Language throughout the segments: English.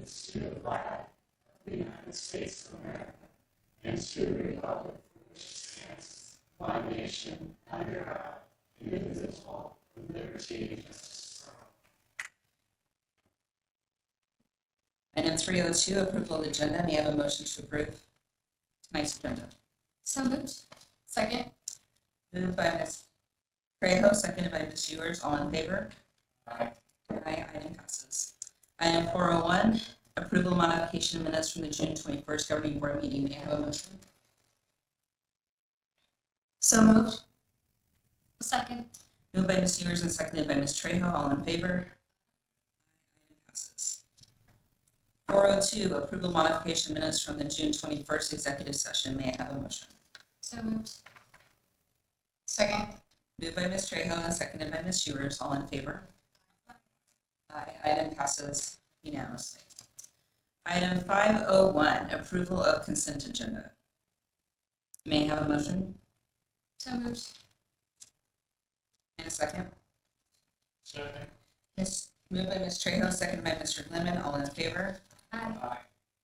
allegiance to the flag of the United States of America and to the republic for which it stands, one nation, under God, indivisible, with liberty and justice for all. Item 302, approval of the agenda. May I have a motion to approve tonight's agenda? So moved. Second. Moved by Ms. Trejo, seconded by Ms. Ewers. All in favor? Aye. Aye. Item passes. Item 401, approval of modification minutes from the June 21st governing board meeting. May I have a motion? So moved. Second. Moved by Ms. Ewers and seconded by Ms. Trejo. All in favor? Item passes. 402, approval modification minutes from the June 21st executive session. May I have a motion? So moved. Second. Moved by Ms. Trejo and seconded by Ms. Ewers. All in favor? Aye. Item passes unanimously. Item 501, approval of consent agenda. May I have a motion So moved. and a second? Second. Moved by Ms. Trejo, seconded by Mr. Lemon. All in favor? Aye. Aye.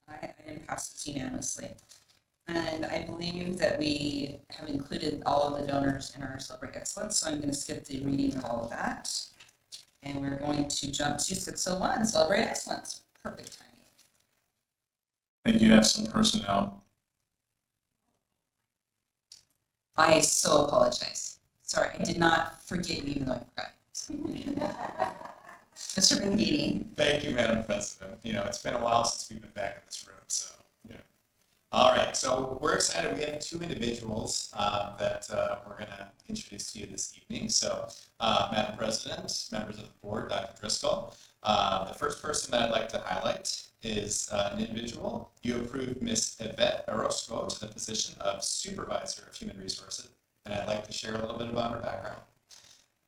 Aye. Item passes unanimously. And I believe that we have included all of the donors in our Celebrate Excellence, so I'm going to skip the reading of all of that. And we're going to jump to 601, Celebrate Excellence. Perfect timing. I do have some personnel. I so apologize. Sorry, I did not forget you even though I forgot. Mr. Bengini. Thank you, Madam President. It's been a while since we've been back in this room, so, All right, so we're excited. We have two individuals that we're going to introduce to you this evening. So, Madam President, members of the board, Dr. Driscoll, the first person that I'd like to highlight is an individual. You approved Ms. Yvette Orozco to the position of Supervisor of Human Resources, and I'd like to share a little bit about her background.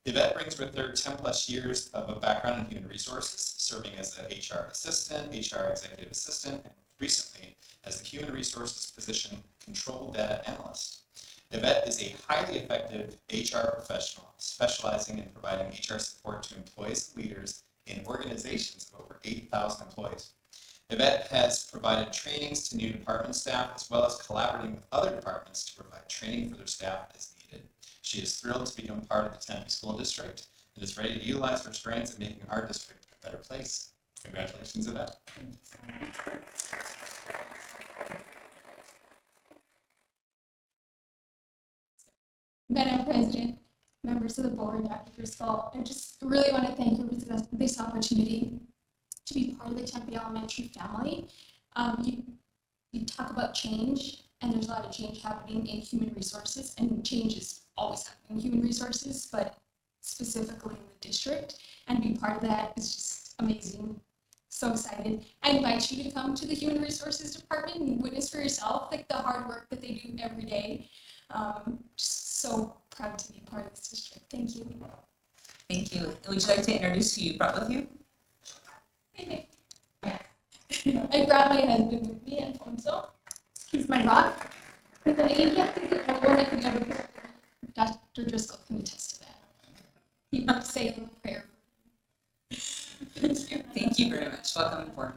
Yvette brings with her 10 plus years of a background in human resources, serving as an HR assistant, HR executive assistant, and recently as the human resources position control data analyst. Yvette is a highly effective HR professional, specializing in providing HR support to employees and leaders in organizations of over 8,000 employees. Yvette has provided trainings to new department staff, as well as collaborating with other departments to provide training for their staff as needed. She is thrilled to become part of the Tempe School District and is ready to utilize her strengths in making our district a better place. Congratulations, Yvette. Madam President, members of the board, Dr. Driscoll, I just really want to thank you for this opportunity to be part of the Tempe Elementary family. You talk about change, and there's a lot of change happening in human resources, and change is always happening in human resources, but specifically in the district, and be part of that is just amazing. So excited. I invite you to come to the Human Resources Department and witness for yourself like the hard work that they do every day. Just so proud to be part of this district. Thank you. Thank you. Would you like to introduce who you brought with you? I brought my husband with me, Alfonso. He's my rock. With an everyone I could never put. Dr. Driscoll can attest to that. He would say a little prayer. Thank you. Thank you very much. Welcome aboard.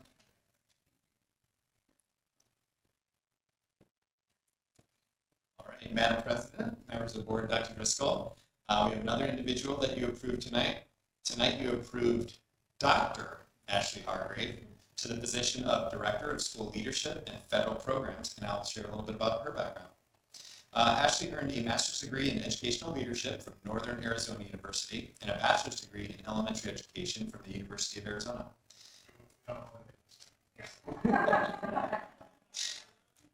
All right, Madam President, members of the board, Dr. Driscoll, we have another individual that you approved tonight. Tonight you approved Dr. Ashley Hargrave to the position of Director of School Leadership and Federal Programs, and I'll share a little bit about her background. Ashley earned a master's degree in educational leadership from Northern Arizona University and a bachelor's degree in elementary education from the University of Arizona.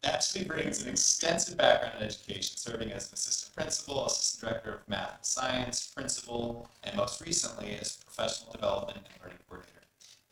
Ashley brings an extensive background in education, serving as an assistant principal, assistant director of math and science, principal, and most recently as professional development and learning coordinator.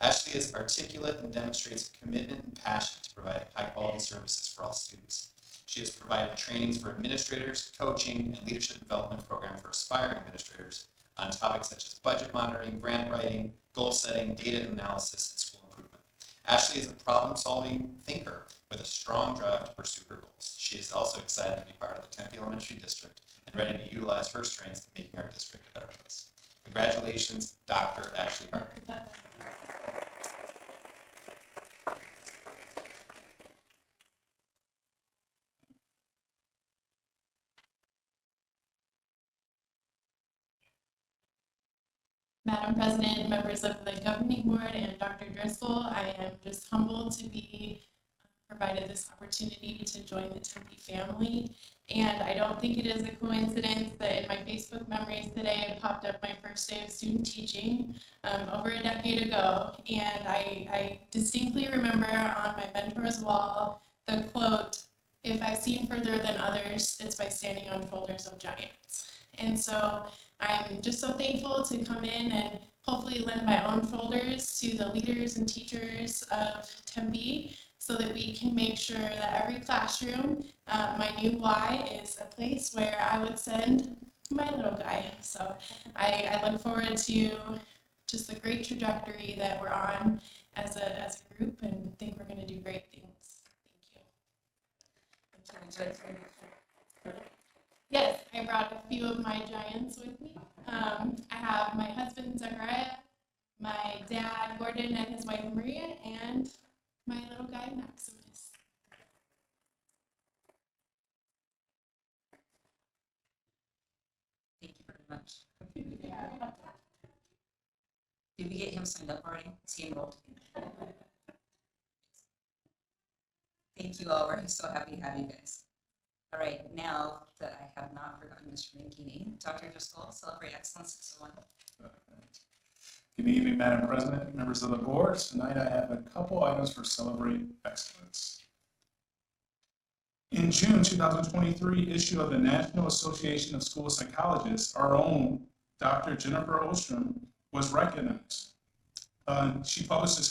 Ashley is articulate and demonstrates a commitment and passion to provide high-quality services for all students. She has provided trainings for administrators, coaching, and leadership development program for aspiring administrators on topics such as budget monitoring, grant writing, goal setting, data analysis, and school improvement. Ashley is a problem-solving thinker with a strong drive to pursue her goals. She is also excited to be part of the Tempe Elementary District and ready to utilize her strengths in making our district a better place. Congratulations, Dr. Ashley Hargrave. Madam President, members of the governing board, and Dr. Driscoll. I am just humbled to be provided this opportunity to join the Tempe family. And I don't think it is a coincidence that in my Facebook memories today, it popped up my first day of student teaching over a decade ago. And I distinctly remember on my mentor's wall the quote, "If I've seen further than others, it's by standing on shoulders of giants." And so I'm just so thankful to come in and hopefully lend my own shoulders to the leaders and teachers of Tempe so that we can make sure that every classroom, my new Y, is a place where I would send my little guy. So I look forward to just the great trajectory that we're on as a group, and think we're going to do great things. Thank you. Yes, I brought a few of my giants with me. I have my husband, Zachariah, my dad, Gordon, and his wife, Maria, and my little guy, Maximus. Thank you very much. Did we get him signed up already? Is he enrolled? Thank you all. We're so happy to have you guys. All right, now that I have not forgotten Mr. Mankini, Dr. Driscoll, Celebrate Excellence 601. Good evening, Madam President, members of the board. Tonight I have a couple items for Celebrate Excellence. In June 2023 issue of the National Association of School Psychologists, our own Dr. Jennifer Ostrom was recognized. She published a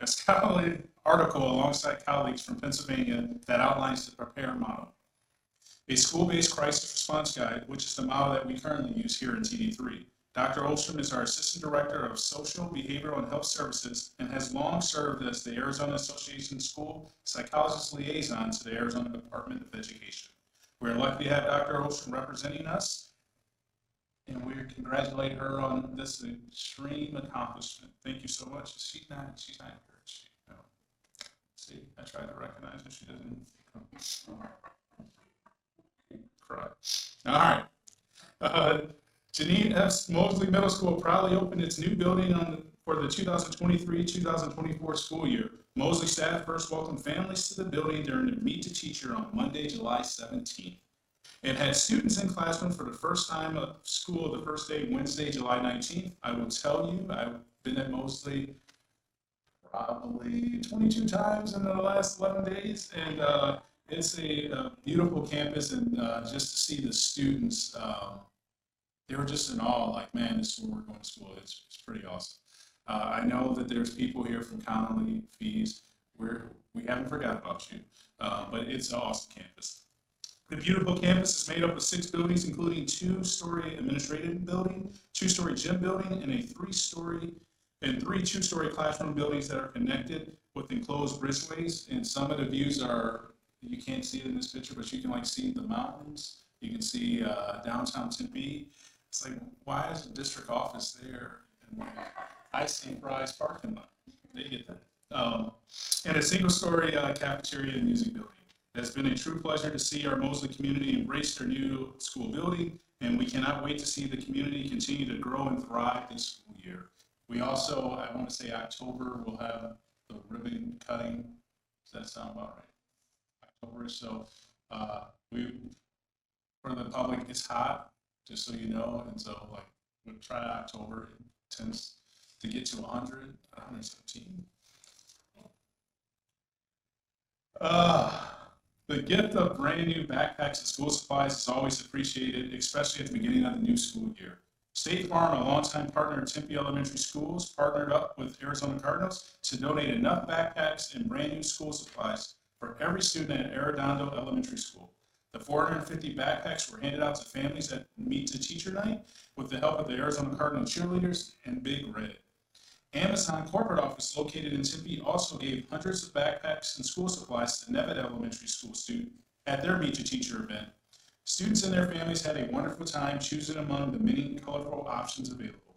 scholarly article alongside colleagues from Pennsylvania that outlines the PREPARE model, a school-based crisis response guide, which is the model that we currently use here in TD3. Dr. Ostrom is our Assistant Director of Social, Behavioral, and Health Services and has long served as the Arizona Association School Psychologist Liaison to the Arizona Department of Education. We're lucky to have Dr. Ostrom representing us, and we congratulate her on this extreme accomplishment. Thank you so much. She's not here. See, I tried to recognize her. She doesn't cry. All right. Janine F. Mosley Middle School proudly opened its new building for the 2023-2024 school year. Mosley staff first welcomed families to the building during the Meet the Teacher on Monday, July 17th. It had students in classroom for the first time of school the first day, Wednesday, July 19th. I will tell you, I've been at Mosley probably 22 times in the last 11 days, and it's a beautiful campus, and just to see the students, they were just in awe, like, man, this is where we're going to school. It's pretty awesome. I know that there's people here from Connolly, Fees. We haven't forgot about you, but it's an awesome campus. The beautiful campus is made up of 6 buildings, including 2-story administrative building, 2-story gym building, and a 3-story and 3 2-story classroom buildings that are connected with enclosed bridgeways. And some of the views are, you can't see it in this picture, but you can see the mountains. You can see downtown Tempe. It's like, why is the district office there? And I see Fry's parking lot. They get that. And a 1-story cafeteria and music building. It's been a true pleasure to see our Mosley community embrace their new school building, and we cannot wait to see the community continue to grow and thrive this school year. We also, I want to say October, we'll have the ribbon cutting. Does that sound about right? October. So for the public, it's hot, just so you know. And so we'll try October. It tends to get to 100, 117. The gift of brand new backpacks and school supplies is always appreciated, especially at the beginning of the new school year. State Farm, a longtime partner in Tempe Elementary Schools, partnered up with Arizona Cardinals to donate enough backpacks and brand new school supplies for every student at Arredondo Elementary School. The 450 backpacks were handed out to families at Meet the Teacher Night with the help of the Arizona Cardinal cheerleaders and Big Red. Amazon corporate office located in Tempe also gave hundreds of backpacks and school supplies to Nevitt Elementary School students at their Meet the Teacher event. Students and their families had a wonderful time choosing among the many colorful options available.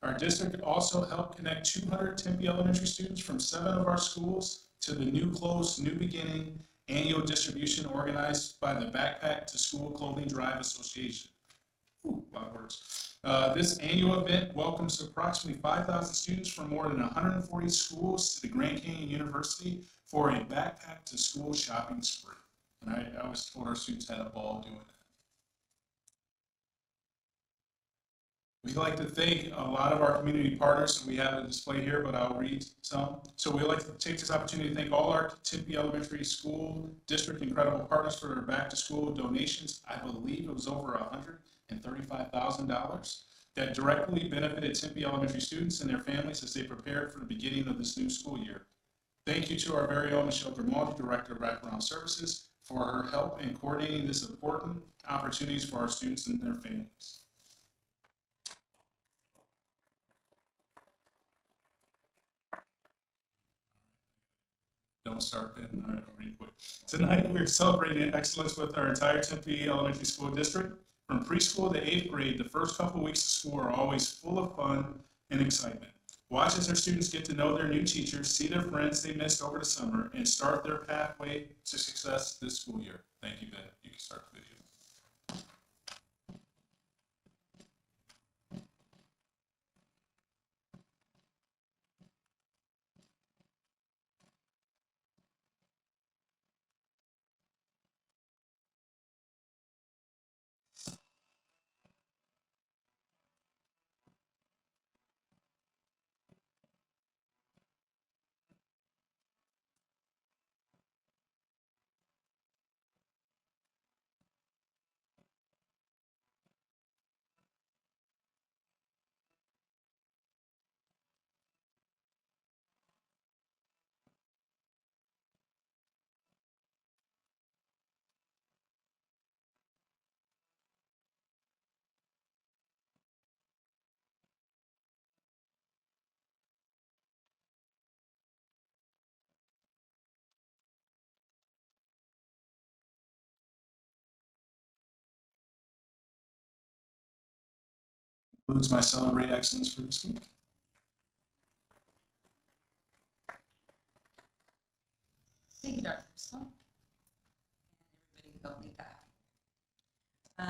Our district also helped connect 200 Tempe Elementary students from 7 of our schools to the New Clothes, New Beginning annual distribution organized by the Backpack to School Clothing Drive Association. Ooh, a lot of words. This annual event welcomes approximately 5,000 students from more than 140 schools to the Grand Canyon University for a backpack to school shopping spree. And I always told our students had a ball doing that. We'd like to thank a lot of our community partners. We have a display here, but I'll read some. So we'd like to take this opportunity to thank all our Tempe Elementary School District incredible partners for their back to school donations. I believe it was over $135,000 that directly benefited Tempe Elementary students and their families as they prepared for the beginning of this new school year. Thank you to our very own Michelle Grimaldi, Director of Wraparound Services, for her help in coordinating this important opportunities for our students and their families. Don't start then. All right, I'll read quick. Tonight, we're celebrating excellence with our entire Tempe Elementary School District. From preschool to 8th grade, the first couple weeks of school are always full of fun and excitement. Watch as our students get to know their new teachers, see their friends they missed over the summer, and start their pathway to success this school year. Thank you, Ben. You can start the video. Concludes my Celebrate Excellence for this week. Thank you, Dr. Bristol. And everybody help me back. I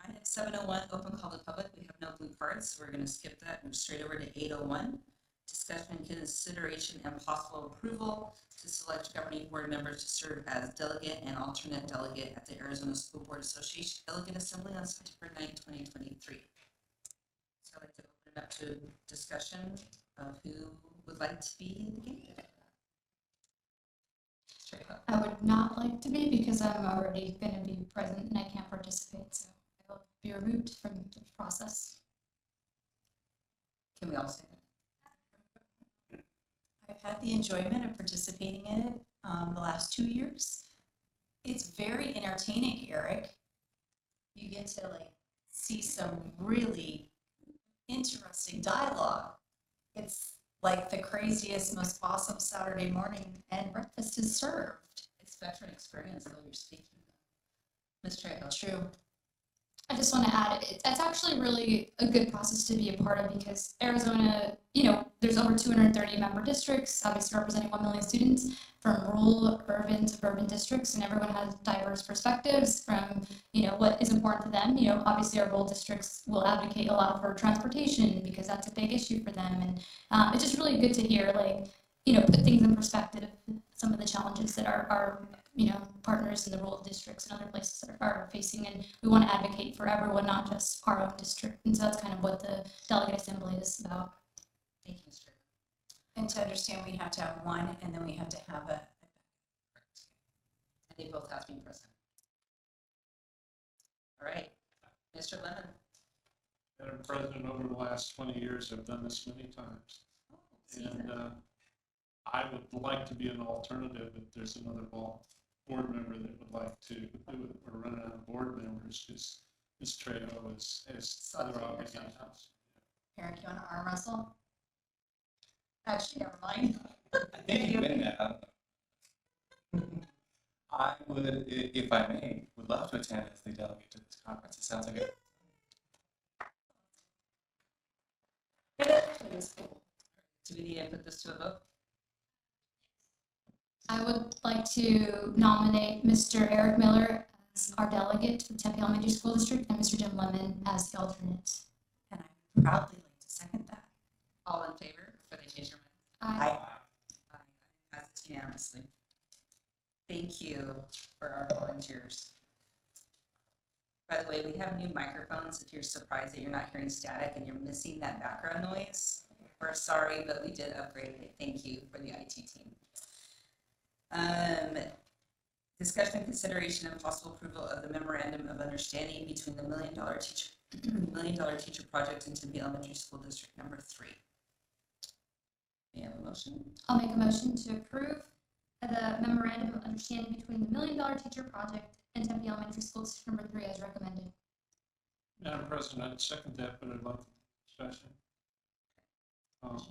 have 7:01, open call to public. We have no blue cards, so we're going to skip that and move straight over to 8:01. Discussion, consideration, and possible approval to select governing board members to serve as delegate and alternate delegate at the Arizona School Board Association Delegate Assembly on September 9, 2023. So I'd like to open it up to discussion of who would like to be the candidate. Straight up. I would not like to be because I'm already going to be present and I can't participate, so I will be removed from the process. Can we all say that? I've had the enjoyment of participating in it the last 2 years. It's very entertaining, Eric. You get to see some really interesting dialogue. It's like the craziest, most awesome Saturday morning, and breakfast is served. It's veteran experience, though you're speaking. Ms. Trejo. True. I just want to add, it's actually really a good process to be a part of because Arizona, there's over 230 member districts, obviously representing 1 million students from rural, urban to urban districts, and everyone has diverse perspectives from, what is important to them. Obviously our rural districts will advocate a lot for transportation because that's a big issue for them. And it's just really good to hear, put things in perspective, some of the challenges that our partners in the rural districts and other places are facing, and we want to advocate for everyone, not just our own district. And so that's kind of what the delegate assembly is about. Thank you, Ms. Trejo. And to understand, we have to have one, and then we have to have a. Correct. And they both have to be present. All right, Mr. Lemon. Madam President, over the last 20 years, I've done this many times. Oh, season. And I would like to be an alternative if there's another board member that would like to do it. We're running out of board members because Ms. Trejo has other obligations. Eric, you want to arm wrestle? Actually, never mind. I think you win that. I don't know. I would, if I may, would love to attend as the delegate to this conference. It sounds like a Do we need to put this to a vote? I would like to nominate Mr. Eric Miller as our delegate to the Tempe Elementary School District and Mr. Jim Lemon as the alternate. And I would proudly like to second that. All in favor, before they change their mind? I Aye. Passes unanimously. Thank you for our volunteers. By the way, we have new microphones. If you're surprised that you're not hearing static and you're missing that background noise, we're sorry, but we did upgrade it. Thank you for the IT team. Discussion and consideration and possible approval of the memorandum of understanding between the $1 Million Teacher Project and Tempe Elementary School District number 3. May I have a motion? I'll make a motion to approve the memorandum of understanding between the $1 Million Teacher Project and Tempe Elementary School District number 3 as recommended. Madam President, I'd second that, but I'd like discussion.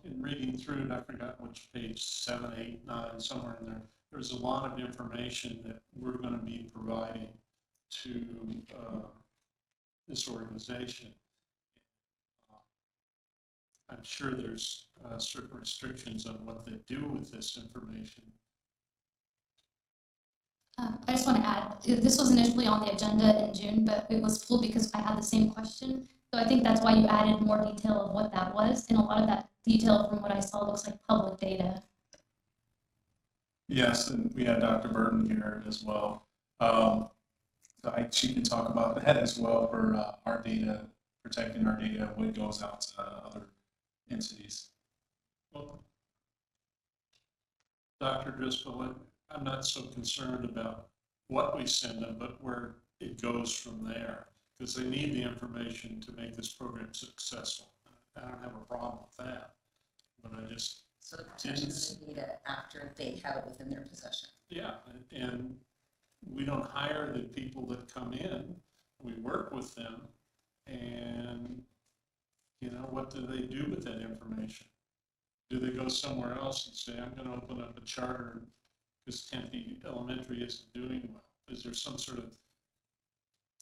In reading through it, I forgot which page, 7, 8, 9, somewhere in there, there's a lot of information that we're going to be providing to this organization. I'm sure there's certain restrictions on what they do with this information. I just want to add, this was initially on the agenda in June, but it was pulled because I had the same question. So I think that's why you added more detail of what that was. And a lot of that detail from what I saw looks like public data. Yes, and we had Dr. Burton here as well. So she can talk about that as well for our data, protecting our data, what goes out to other entities. Well, Dr. Driscoll, I'm not so concerned about what we send them, but where it goes from there, because they need the information to make this program successful. I don't have a problem with that, but I just, So the protection of the data after they have it within their possession. yeah, and we don't hire the people that come in, we work with them, and, you know, what do they do with that information? Do they go somewhere else and say, I'm gonna open up a charter because Tempe Elementary isn't doing well? Is there some sort of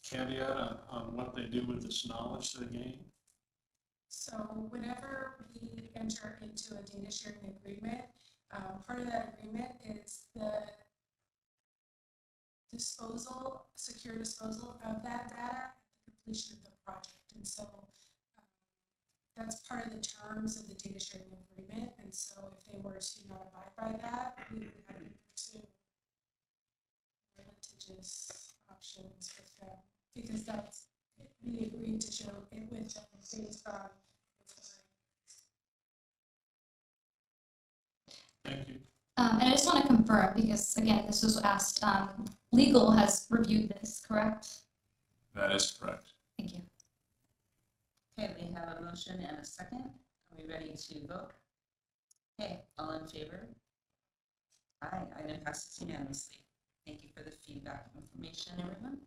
caveat on what they do with this knowledge they gain? So whenever we enter into a data sharing agreement, part of that agreement is the disposal, secure disposal of that data at the completion of the project. And so that's part of the terms of the data sharing agreement. And so if they were to not abide by that, we would have to pursue litigious options with them, because that's, we agreed to show it with them based on. Thank you. And I just want to confirm, because again, this was asked, legal has reviewed this, correct? That is correct. Thank you. Okay, we have a motion and a second. Are we ready to vote? Okay, all in favor? Aye, item passes unanimously. Thank you for the feedback and information, everyone.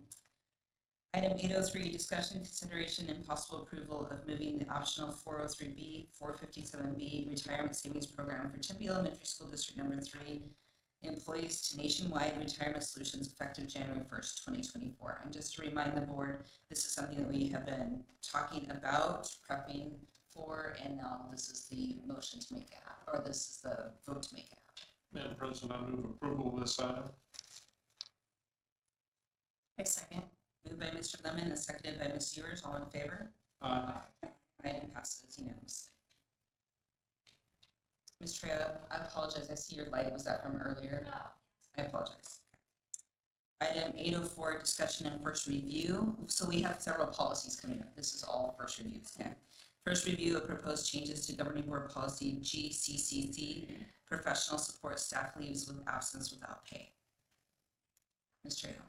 Item 803, discussion, consideration, and possible approval of moving the optional 403B, 457B retirement savings program for Tempe Elementary School District number 3 employees to Nationwide Retirement Solutions effective January 1st, 2024. And just to remind the board, this is something that we have been talking about, prepping for, and now this is the motion to make it happen, or this is the vote to make it happen. Madam President, I move approval of this item. I second. Moved by Mr. Lemon and seconded by Ms. Ewers. All in favor? Item passes unanimously. Ms. Trejo, I apologize. I see your light. Was that from earlier? No. I apologize. Item 804, discussion and first review. So we have several policies coming up. This is all first reviews. Okay. First review of proposed changes to governing board policy GCCC, professional support staff leaves with absence without pay. Ms. Trejo.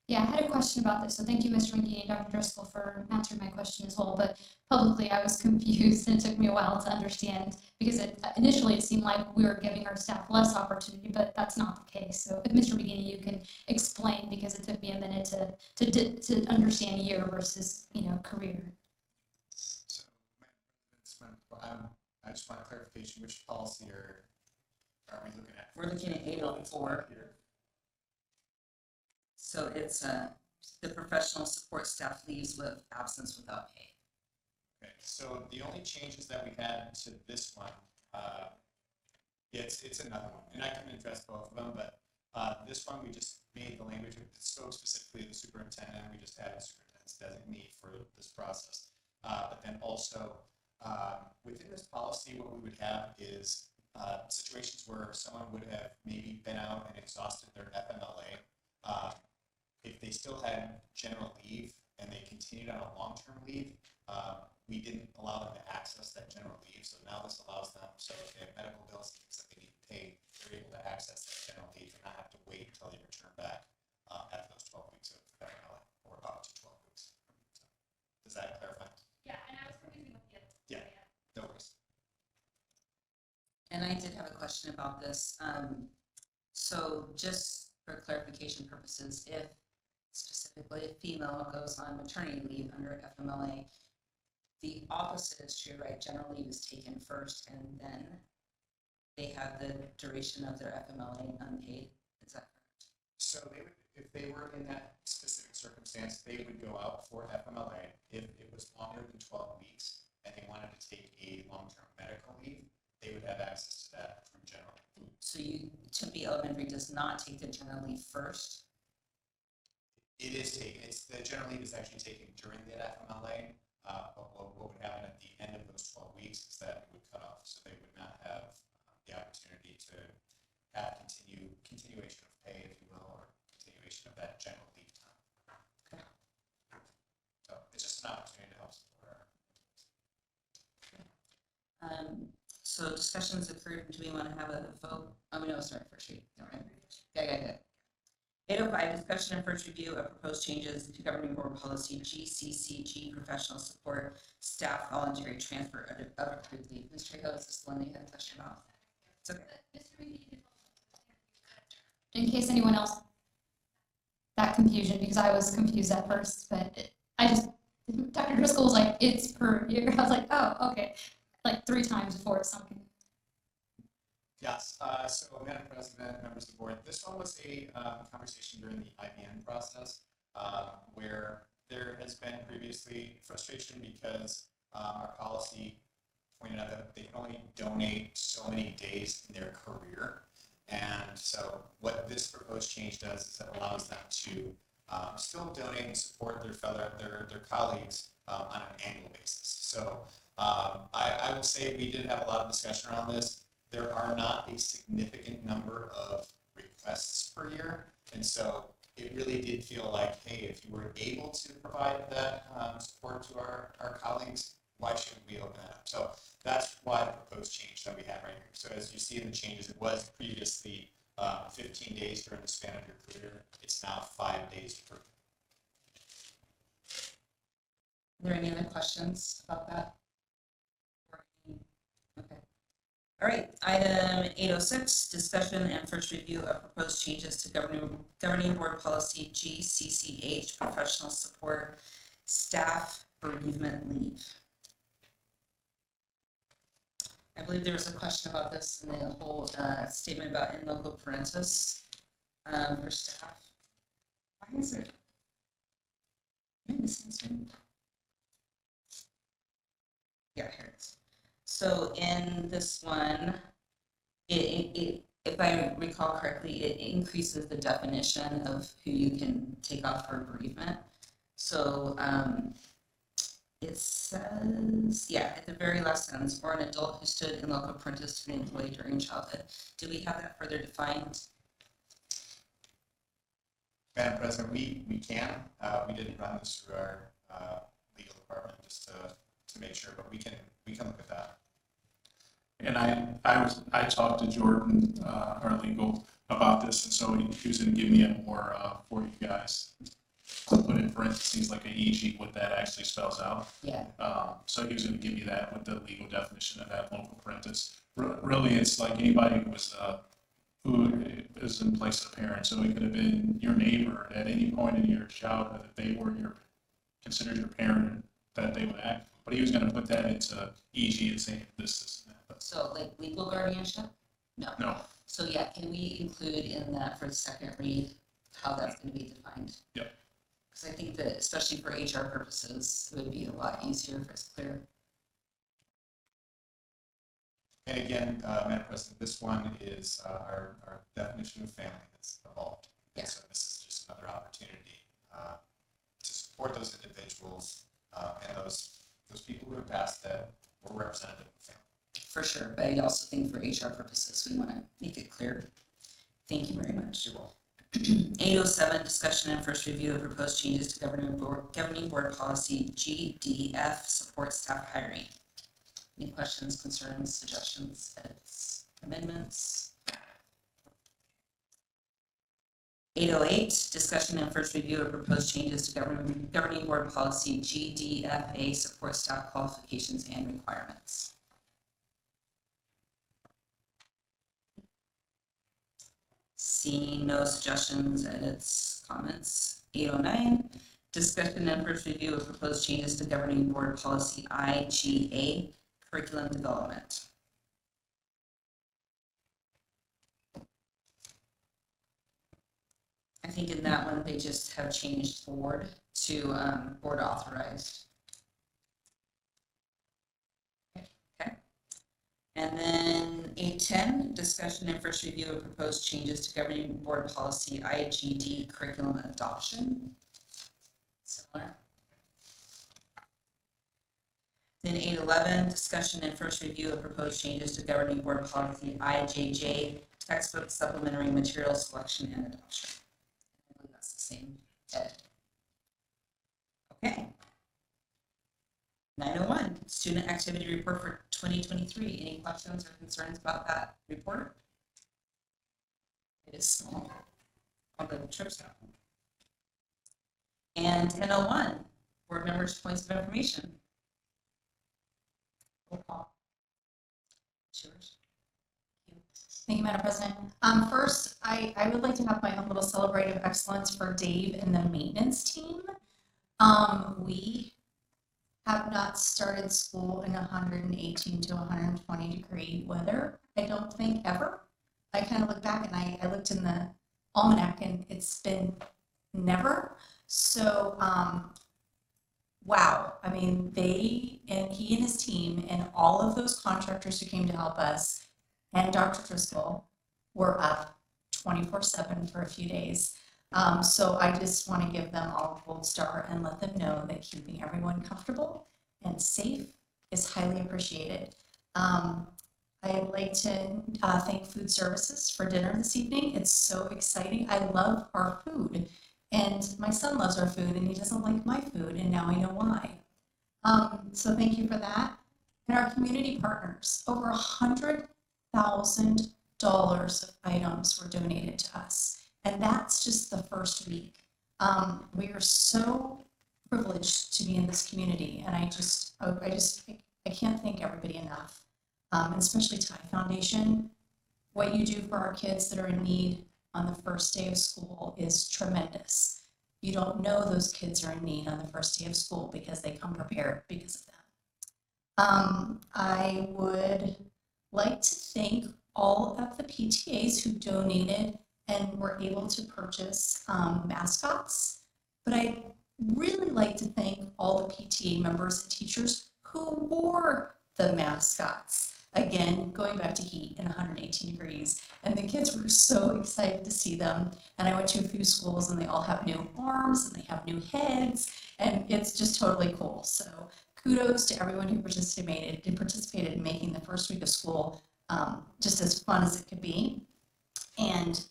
Yeah, I had a question about this, so thank you, Mr. McGee and Dr. Driscoll, for answering my question as well, but publicly I was confused and it took me a while to understand, because initially it seemed like we were giving our staff less opportunity, but that's not the case. So if Mr. McGee, you can explain, because it took me a minute to understand year versus, career. So, I just want clarification, which policy are we looking at? We're looking at 804. Here. So it's the professional support staff leaves with absence without pay. Okay, so the only changes that we had to this one, it's another one, and I can address both of them, but This one, we just made the language, it spoke specifically to the superintendent, we just added superintendent's designee for this process. But then also, within this policy, what we would have is situations where someone would have maybe been out and exhausted their FMLA. If they still had general leave and they continued on a long-term leave, we didn't allow them to access that general leave. So now this allows them, so if they have medical bills that they need to pay, they're able to access that general leave and not have to wait until they return back after those 12 weeks of FMLA, or up to 12 weeks. So, does that clarify? Yeah, and I was confusing with the other. Yeah. No worries. And I did have a question about this. So just for clarification purposes, if specifically a female goes on maternity leave under FMLA, the opposite is true, right? General leave is taken first and then they have the duration of their FMLA unpaid. Is that correct? So they would, if they were in that specific circumstance, they would go out for FMLA. If it was longer than 12 weeks and they wanted to take a long-term medical leave, they would have access to that from general. So Tempe Elementary does not take the general leave first? It is taken, the general leave is actually taken during the FMLA. But what would happen at the end of those 12 weeks is that it would cut off, so they would not have the opportunity to have continuation of pay, if you will, or continuation of that general leave time. Okay. So it's just an opportunity to help support our. So discussions occurred, do we want to have a vote? Oh, no, sorry, first read. Good. 805, discussion and first review of proposed changes to governing board policy GCCG, professional support, staff voluntary transfer of accrued leave. Ms. Trejo, is this the one that you had a question about? It's okay. In case anyone else, that confusion, because I was confused at first, but Dr. Driscoll was like, it's per year. I was like, oh, okay. Like 3 times before it sunk in. Yes, so Madam President, members of the board, this one was a conversation during the IBN process where there has been previously frustration because our policy pointed out that they can only donate so many days in their career. And so what this proposed change does is it allows them to still donate and support their colleagues on an annual basis. So I will say we did have a lot of discussion around this. There are not a significant number of requests per year. And so it really did feel like, hey, if you were able to provide that support to our colleagues, why shouldn't we open that up? So that's why the proposed change that we have right here. So as you see in the changes, it was previously 15 days during the span of your career. It's now 5 days per. Are there any other questions about that? Okay. All right, item 806, discussion and first review of proposed changes to governing board policy GCCH, professional support, staff bereavement leave. I believe there was a question about this in the whole statement about in loco parentis for staff. Why is it? Am I missing something? Yeah, here it is. So in this one, if I recall correctly, it increases the definition of who you can take off for bereavement. So it says, yeah, at the very last sentence, or an adult who stood in loco parentis to an employee during childhood. Do we have that further defined? Madam President, we can. We didn't run this through our legal department just to make sure, but we can look at that. And I talked to Jordan, our legal, about this, and so he was gonna give me a more, for you guys, to put in parentheses like a e.g. what that actually spells out. Yeah. So he was gonna give me that with the legal definition of that local parentis. Really, it's like anybody who was, who is in place of a parent, so it could have been your neighbor at any point in your childhood, if they were considered your parent, that they would act. But he was gonna put that into e.g. and say this and that. So like legal guardianship? No. So yeah, can we include in that for the second read, how that's gonna be defined? Yep. Because I think that especially for HR purposes, it would be a lot easier if it's clear. And again, Madam President, this one is our definition of family that's evolved. And so this is just another opportunity to support those individuals and those people who have passed that were representative of family. For sure, but I also think for HR purposes, we want to make it clear. Thank you very much. You're welcome. 807, discussion and first review of proposed changes to governing board policy GDF, support staff hiring. Any questions, concerns, suggestions, edits, amendments? 808, discussion and first review of proposed changes to governing board policy GDFA, support staff qualifications and requirements. Seeing no suggestions, edits, comments. 809, discussion and first review of proposed changes to governing board policy IGA, curriculum development. I think in that one, they just have changed board to board authorized. Okay. And then 810, discussion and first review of proposed changes to governing board policy IGD, curriculum adoption. Similar. Then 811, discussion and first review of proposed changes to governing board policy IJJ, textbook supplementary material selection and adoption. I believe that's the same edit. Okay. 901, student activity report for 2023. Any questions or concerns about that report? It is small on the trip staff. And 1001, board members' points of information. Roll call. Yours. Thank you, Madam President. First, I would like to have my own little celebrative excellence for Dave and the maintenance team. We have not started school in 118 to 120 degree weather, I don't think ever. I kind of look back and I looked in the almanac and it's been never. So, wow. I mean, he and his team and all of those contractors who came to help us and Dr. Driscoll were up 24/7 for a few days. So I just want to give them all a gold star and let them know that keeping everyone comfortable and safe is highly appreciated. I'd like to thank Food Services for dinner this evening. It's so exciting. I love our food. And my son loves our food and he doesn't like my food, and now I know why. So thank you for that. And our community partners, over $100,000 of items were donated to us. And that's just the first week. We are so privileged to be in this community, and I can't thank everybody enough, and especially Thai Foundation. What you do for our kids that are in need on the first day of school is tremendous. You don't know those kids are in need on the first day of school because they come prepared because of them. I would like to thank all of the PTAs who donated and were able to purchase mascots, but I'd really like to thank all the PTA members and teachers who wore the mascots. Again, going back to heat in 118 degrees, and the kids were so excited to see them. And I went to a few schools and they all have new arms and they have new heads, and it's just totally cool. So kudos to everyone who participated in making the first week of school just as fun as it could be. And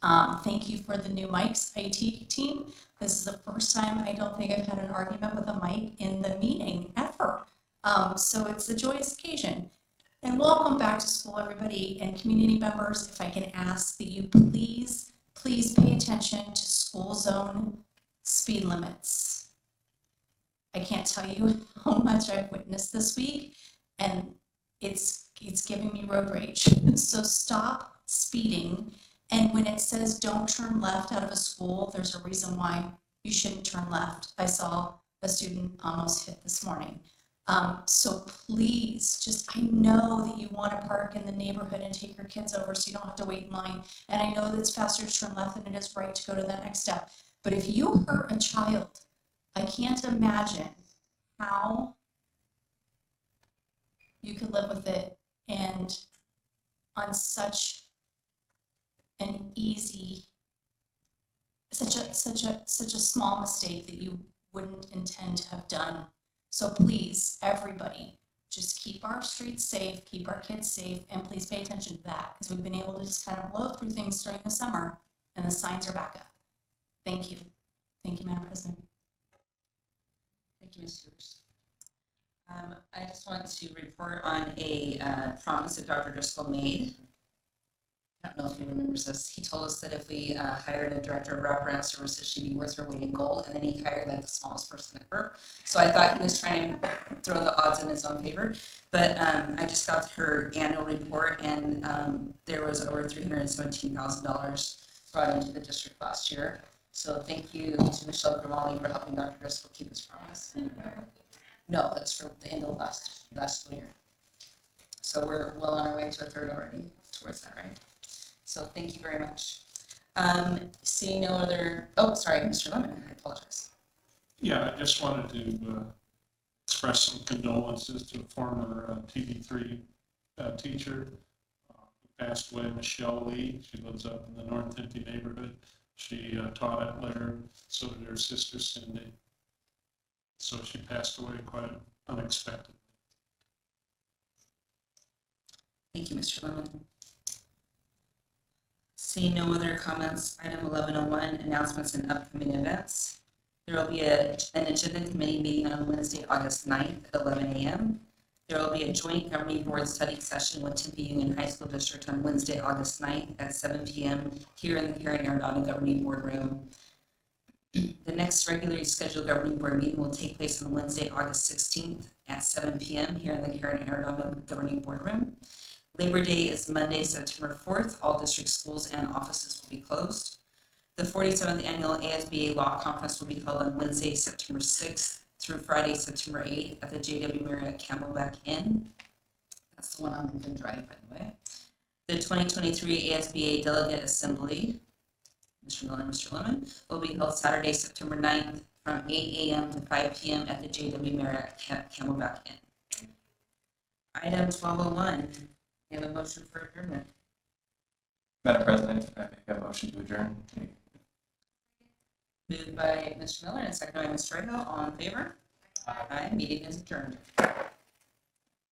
thank you for the new mics, IT team. This is the first time I don't think I've had an argument with a mic in the meeting ever. So it's a joyous occasion. And welcome back to school, everybody, and community members. If I can ask that you please pay attention to school zone speed limits. I can't tell you how much I've witnessed this week, and it's giving me road rage. So stop speeding. And when it says don't turn left out of a school, there's a reason why you shouldn't turn left. I saw a student almost hit this morning. So please, I know that you want to park in the neighborhood and take your kids over so you don't have to wait in line. And I know that it's faster to turn left than it is right to go to that next step. But if you hurt a child, I can't imagine how you could live with it and on such an easy, such a small mistake that you wouldn't intend to have done. So please, everybody, just keep our streets safe, keep our kids safe, and please pay attention to that, because we've been able to just kind of blow through things during the summer, and the signs are back up. Thank you. Thank you, Madam President. Thank you, Ms. Hughes. I just want to report on a promise that Dr. Driscoll made. I don't know if he remembers this. He told us that if we hired a director of wraparound services, she'd be worth her weight in gold, and then he hired like the smallest person ever. So I thought he was trying to throw the odds in his own favor. But I just got her annual report, and there was over $317,000 brought into the district last year. So thank you to Michelle Grimaldi for helping Dr. Driscoll keep his promise. No, that's for the end of last school year. So we're well on our way to a third already towards that, right? So thank you very much. Seeing no other, oh, sorry, Mr. Lemon, I apologize. Yeah, I just wanted to express some condolences to a former TV3 teacher who passed away, Michelle Lee. She lives up in the North Tempe neighborhood. She taught at Laird, so did her sister Cindy. So she passed away quite unexpectedly. Thank you, Mr. Lemon. Seeing no other comments, item 1101, announcements and upcoming events. There will be an agenda committee meeting on Wednesday, August 9th at 11 a.m. There will be a joint governing board study session with Tempe Union High School District on Wednesday, August 9th at 7 p.m. here in the Karen Arredondo Governing Board Room. The next regularly scheduled governing board meeting will take place on Wednesday, August 16th at 7 p.m. here in the Karen Arredondo Governing Board Room. Labor Day is Monday, September 4th. All district schools and offices will be closed. The 47th Annual ASBA Law Conference will be held on Wednesday, September 6th through Friday, September 8th at the JW Marriott Camelback Inn. That's the one on Lincoln Drive, by the way. The 2023 ASBA Delegate Assembly, Mr. Miller and Mr. Lemon, will be held Saturday, September 9th from 8 a.m. to 5 p.m. at the JW Marriott Camelback Inn. Item 1201. We have a motion for adjournment. Madam President, I make a motion to adjourn. Moved by Mr. Miller and seconded by Ms. Trejo. All in favor? Aye. Meeting is adjourned.